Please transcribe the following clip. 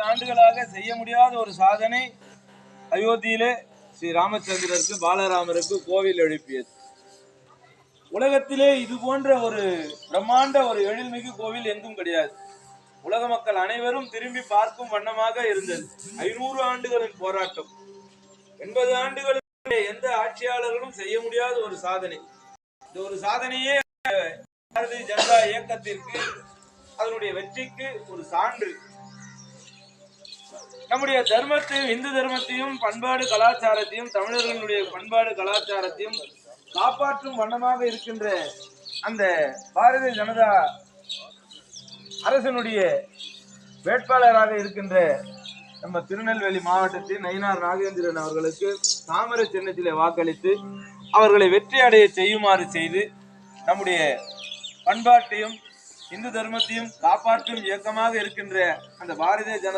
ஆண்டுகளாக செய்ய முடியாத ஒரு சாதனை அயோத்தியிலே ஸ்ரீ ராமச்சந்திரருக்கு பாலராமருக்கு கோவில் எழுப்பியது. உலகத்திலே இது போன்ற ஒரு பிரம்மாண்ட ஒரு எழில்மிகு கோவில் எங்கும் கிடையாது. உலக மக்கள் அனைவரும் திரும்பி பார்க்கும் வண்ணமாக இருந்தது. 500 ஆண்டுகளின் போராட்டம், 80 ஆண்டுகளுக்கு எந்த ஆட்சியாளர்களும் செய்ய முடியாத ஒரு சாதனை. இந்த ஒரு சாதனையே பாரதிய ஜனதா இயக்கத்திற்கு, அதனுடைய வெற்றிக்கு ஒரு சான்று. நம்முடைய தர்மத்தையும், இந்து தர்மத்தையும், பண்பாடு கலாச்சாரத்தையும், தமிழர்களுடைய பண்பாடு கலாச்சாரத்தையும் காப்பாற்றும் வண்ணமாக இருக்கின்ற அந்த பாரதிய ஜனதா அரசனுடைய வேட்பாளராக இருக்கின்ற நம்ம திருநெல்வேலி மாவட்டத்தின் நயினார் நாகேந்திரன் அவர்களுக்கு தாமரை சின்னத்திலே வாக்களித்து அவர்களை வெற்றி அடைய செய்யுமாறு செய்து நம்முடைய பண்பாட்டையும் இந்து தர்மத்தையும் காப்பாற்றும் இயக்கமாக இருக்கின்ற அந்த பாரதிய ஜனதா